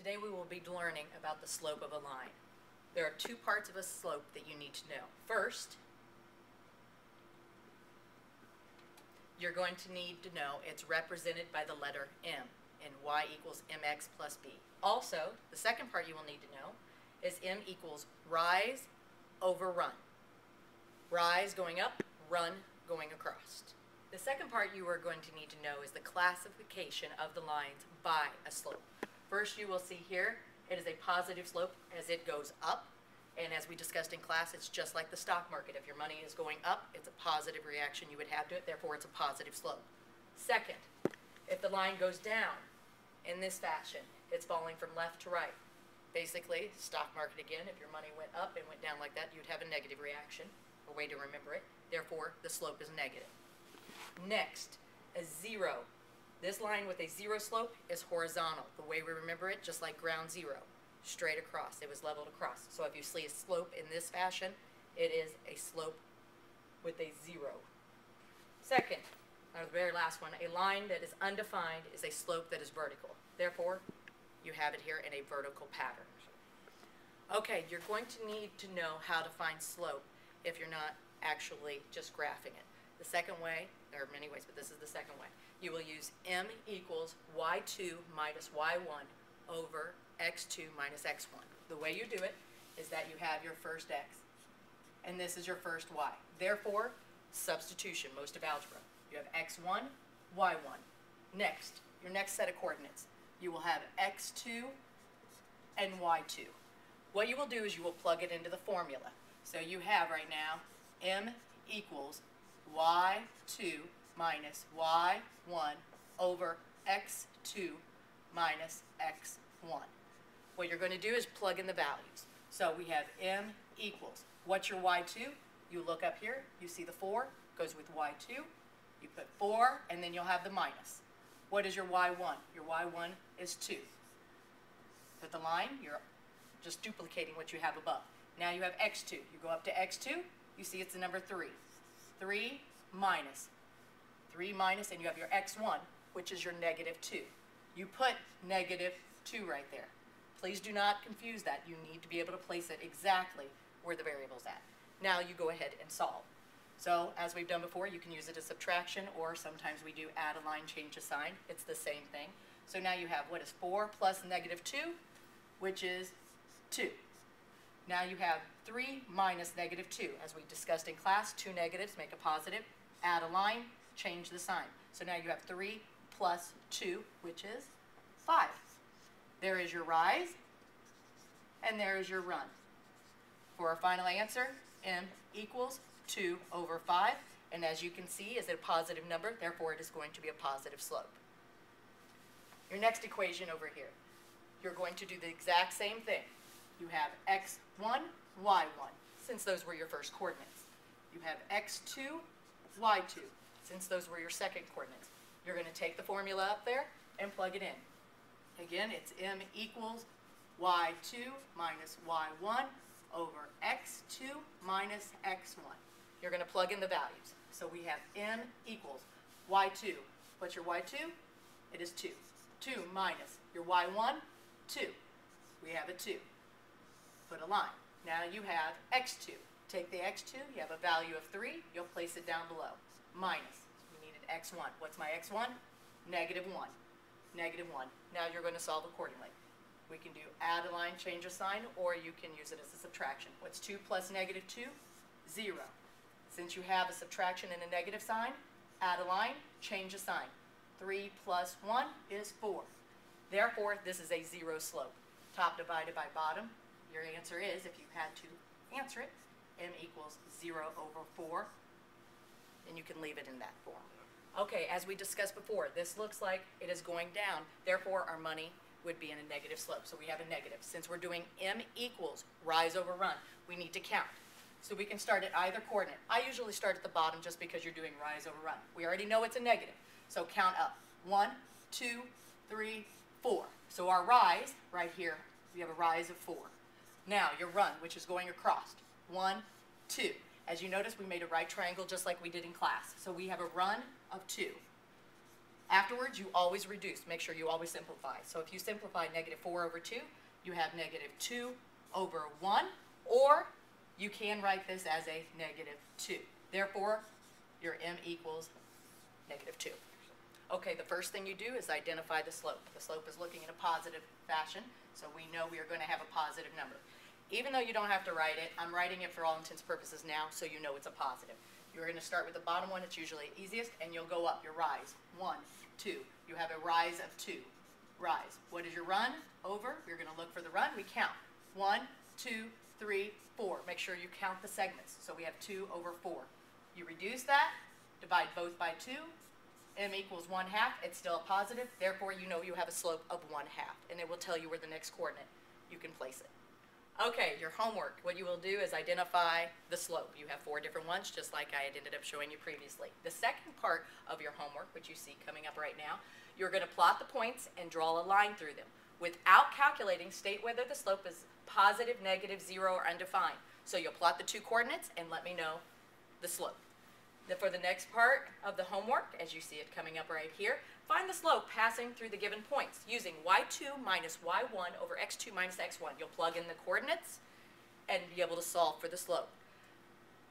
Today we will be learning about the slope of a line. There are two parts of a slope that you need to know. First, you're going to need to know it's represented by the letter M in y equals mx plus b. Also, the second part you will need to know is M equals rise over run. Rise going up, run going across. The second part you are going to need to know is the classification of the lines by a slope. First, you will see here it is a positive slope as it goes up, and as we discussed in class, it's just like the stock market. If your money is going up, it's a positive reaction you would have to it, therefore it's a positive slope. Second, if the line goes down in this fashion, it's falling from left to right. Basically, stock market again, if your money went up and went down like that, you'd have a negative reaction, a way to remember it. Therefore, the slope is negative. Next, a zero. This line with a zero slope is horizontal. The way we remember it, just like ground zero, straight across. It was leveled across. So if you see a slope in this fashion, it is a slope with a zero. Second, the very last one, a line that is undefined is a slope that is vertical. Therefore, you have it here in a vertical pattern. Okay, you're going to need to know how to find slope if you're not actually just graphing it. The second way, there are many ways, but this is the second way. You will use m equals y2 minus y1 over x2 minus x1. The way you do it is that you have your first x, and this is your first y. Therefore, substitution, most of algebra. You have x1, y1. Next, your next set of coordinates, you will have x2 and y2. What you will do is you will plug it into the formula. So you have right now m equals y2 minus y1 over x2 minus x1. What you're going to do is plug in the values. So we have m equals, what's your y2? You look up here, you see the 4, goes with y2. You put 4, and then you'll have the minus. What is your y1? Your y1 is 2. Put the line, you're just duplicating what you have above. Now you have x2. You go up to x2, you see it's the number 3. 3 minus, and you have your x1, which is your negative 2. You put negative 2 right there. Please do not confuse that. You need to be able to place it exactly where the variable's at. Now you go ahead and solve. So as we've done before, you can use it as subtraction, or sometimes we do add a line, change a sign. It's the same thing. So now you have what is 4 plus negative 2, which is 2. Now you have 3 minus negative 2. As we discussed in class, two negatives make a positive. Add a line, change the sign. So now you have 3 plus 2, which is 5. There is your rise, and there is your run. For our final answer, m equals 2 over 5. And as you can see, is a positive number, therefore it is going to be a positive slope. Your next equation over here, you're going to do the exact same thing. You have x1, y1, since those were your first coordinates. You have x2, y2, since those were your second coordinates. You're going to take the formula up there and plug it in. Again, it's m equals y2 minus y1 over x2 minus x1. You're going to plug in the values. So we have m equals y2. What's your y2? It is 2. 2 minus your y1, 2. We have a 2. Put a line. Now you have x2. Take the x2, you have a value of 3, you'll place it down below. Minus, we needed x1. What's my x1? Negative 1. Negative 1. Now you're going to solve accordingly. We can do add a line, change a sign, or you can use it as a subtraction. What's 2 plus negative 2? 0. Since you have a subtraction and a negative sign, add a line, change a sign. 3 plus 1 is 4. Therefore, this is a 0 slope. Top divided by bottom. Your answer is, if you had to answer it, m equals 0 over 4. And you can leave it in that form. Okay, as we discussed before, this looks like it is going down. Therefore, our money would be in a negative slope. So we have a negative. Since we're doing m equals rise over run, we need to count. So we can start at either coordinate. I usually start at the bottom just because you're doing rise over run. We already know it's a negative. So count up. 1, 2, 3, 4. So our rise, right here, we have a rise of 4. Now your run, which is going across. 1, 2. As you notice, we made a right triangle just like we did in class. So we have a run of 2. Afterwards, you always reduce. Make sure you always simplify. So if you simplify -4/2, you have -2/1, or you can write this as a -2. Therefore, your m equals -2. Okay, the first thing you do is identify the slope. The slope is looking in a positive fashion, so we know we are going to have a positive number. Even though you don't have to write it, I'm writing it for all intents and purposes now, so you know it's a positive. You're going to start with the bottom one. It's usually easiest, and you'll go up. Your rise, 1, 2. You have a rise of 2. Rise. What is your run? Over. You're going to look for the run. We count. 1, 2, 3, 4. Make sure you count the segments. So we have 2/4. You reduce that, divide both by 2. M equals 1/2. It's still a positive. Therefore, you know you have a slope of 1/2, and it will tell you where the next coordinate you can place it. Okay, your homework. What you will do is identify the slope. You have 4 different ones, just like I had ended up showing you previously. The second part of your homework, which you see coming up right now, you're going to plot the points and draw a line through them. Without calculating, state whether the slope is positive, negative, 0, or undefined. So you'll plot the 2 coordinates and let me know the slope. For the next part of the homework, as you see it coming up right here, find the slope passing through the given points using y2 minus y1 over x2 minus x1. You'll plug in the coordinates and be able to solve for the slope.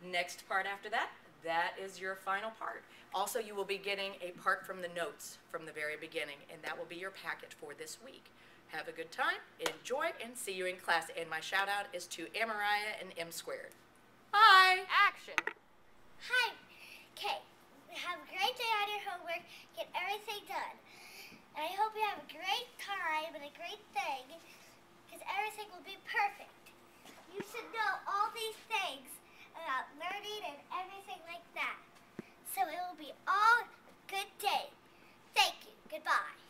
Next part after that, that is your final part. Also, you will be getting a part from the notes from the very beginning, and that will be your packet for this week. Have a good time, enjoy, and see you in class. And my shout out is to Amariah and M Squared. Bye! Action! Hi. Okay, have a great day on your homework, get everything done. And I hope you have a great time and a great thing, because everything will be perfect. You should know all these things about learning and everything like that. So it will be all a good day. Thank you. Goodbye.